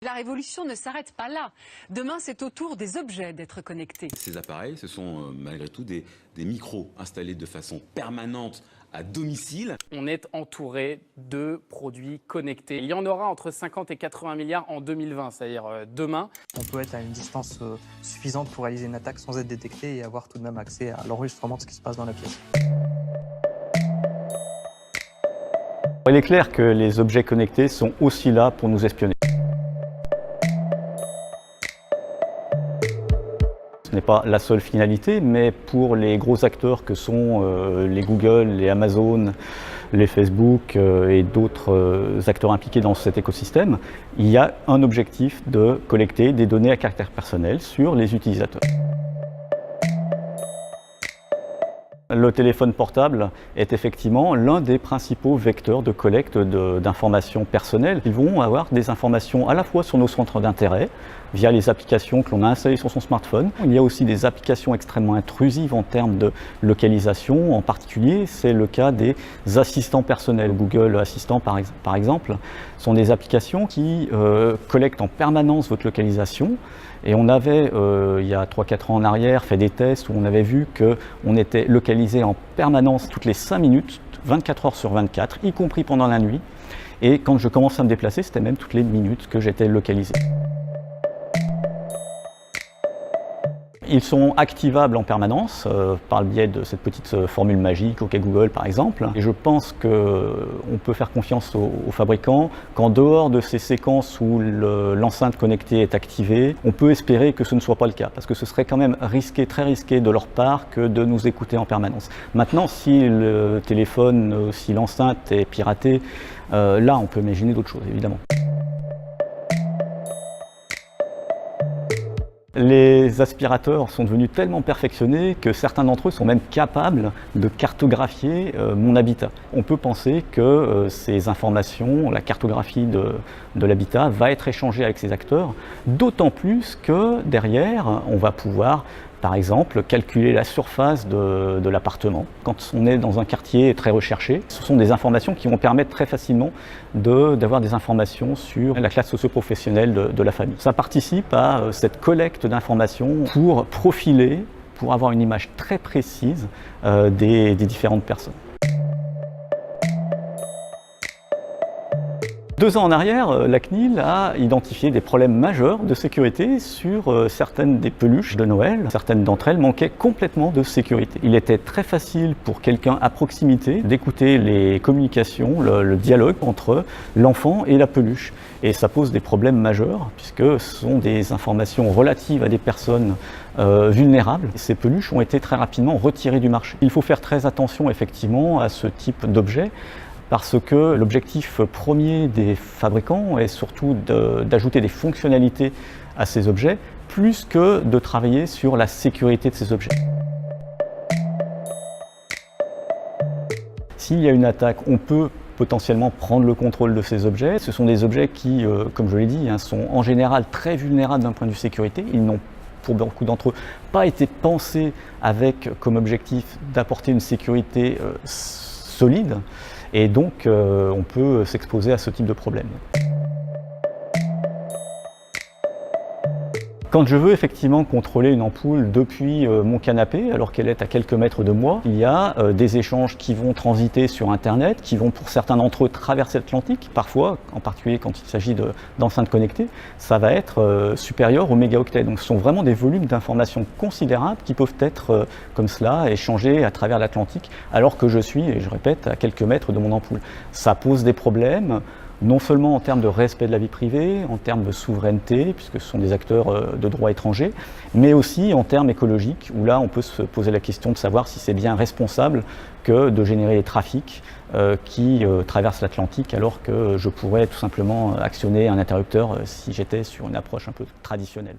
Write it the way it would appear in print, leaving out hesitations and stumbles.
La révolution ne s'arrête pas là. Demain, c'est au tour des objets d'être connectés. Ces appareils, ce sont malgré tout des micros installés de façon permanente à domicile. On est entouré de produits connectés. Il y en aura entre 50 et 80 milliards en 2020, c'est-à-dire demain. On peut être à une distance suffisante pour réaliser une attaque sans être détecté et avoir tout de même accès à l'enregistrement de ce qui se passe dans la pièce. Il est clair que les objets connectés sont aussi là pour nous espionner. Ce n'est pas la seule finalité, mais pour les gros acteurs que sont les Google, les Amazon, les Facebook et d'autres acteurs impliqués dans cet écosystème, il y a un objectif de collecter des données à caractère personnel sur les utilisateurs. Le téléphone portable est effectivement l'un des principaux vecteurs de collecte d'informations personnelles. Ils vont avoir des informations à la fois sur nos centres d'intérêt, via les applications que l'on a installées sur son smartphone. Il y a aussi des applications extrêmement intrusives en termes de localisation. En particulier, c'est le cas des assistants personnels. Google Assistant, par exemple, sont des applications qui collectent en permanence votre localisation. Et on avait, il y a 3-4 ans en arrière, fait des tests où on avait vu qu'on était localisé en permanence toutes les 5 minutes, 24 heures sur 24, y compris pendant la nuit. Et quand je commençais à me déplacer, c'était même toutes les minutes que j'étais localisé. Ils sont activables en permanence par le biais de cette petite formule magique, OK Google par exemple. Et je pense qu'on peut faire confiance aux fabricants qu'en dehors de ces séquences où l'enceinte connectée est activée, on peut espérer que ce ne soit pas le cas. Parce que ce serait quand même risqué, très risqué de leur part que de nous écouter en permanence. Maintenant, si le téléphone, si l'enceinte est piratée, là on peut imaginer d'autres choses évidemment. Les aspirateurs sont devenus tellement perfectionnés que certains d'entre eux sont même capables de cartographier mon habitat. On peut penser que ces informations, la cartographie de l'habitat va être échangée avec ces acteurs, d'autant plus que derrière, on va pouvoir par exemple, calculer la surface de l'appartement. Quand on est dans un quartier très recherché, ce sont des informations qui vont permettre très facilement d'avoir des informations sur la classe socio-professionnelle de la famille. Ça participe à cette collecte d'informations pour profiler, pour avoir une image très précise des différentes personnes. 2 ans en arrière, la CNIL a identifié des problèmes majeurs de sécurité sur certaines des peluches de Noël. Certaines d'entre elles manquaient complètement de sécurité. Il était très facile pour quelqu'un à proximité d'écouter les communications, le dialogue entre l'enfant et la peluche. Et ça pose des problèmes majeurs puisque ce sont des informations relatives à des personnes vulnérables. Ces peluches ont été très rapidement retirées du marché. Il faut faire très attention effectivement à ce type d'objet, parce que l'objectif premier des fabricants est surtout d'ajouter des fonctionnalités à ces objets, plus que de travailler sur la sécurité de ces objets. S'il y a une attaque, on peut potentiellement prendre le contrôle de ces objets. Ce sont des objets qui, comme je l'ai dit, sont en général très vulnérables d'un point de vue sécurité. Ils n'ont, pour beaucoup d'entre eux, pas été pensés avec comme objectif d'apporter une sécurité solide. Et donc, on peut s'exposer à ce type de problème. Quand je veux effectivement contrôler une ampoule depuis mon canapé, alors qu'elle est à quelques mètres de moi, il y a des échanges qui vont transiter sur Internet, qui vont pour certains d'entre eux traverser l'Atlantique. Parfois, en particulier quand il s'agit d'enceintes connectées, ça va être supérieur aux mégaoctets. Donc ce sont vraiment des volumes d'informations considérables qui peuvent être comme cela, échangés à travers l'Atlantique, alors que je suis, et je répète, à quelques mètres de mon ampoule. Ça pose des problèmes. Non seulement en termes de respect de la vie privée, en termes de souveraineté, puisque ce sont des acteurs de droit étranger, mais aussi en termes écologiques, où là on peut se poser la question de savoir si c'est bien responsable que de générer des trafics qui traversent l'Atlantique, alors que je pourrais tout simplement actionner un interrupteur si j'étais sur une approche un peu traditionnelle.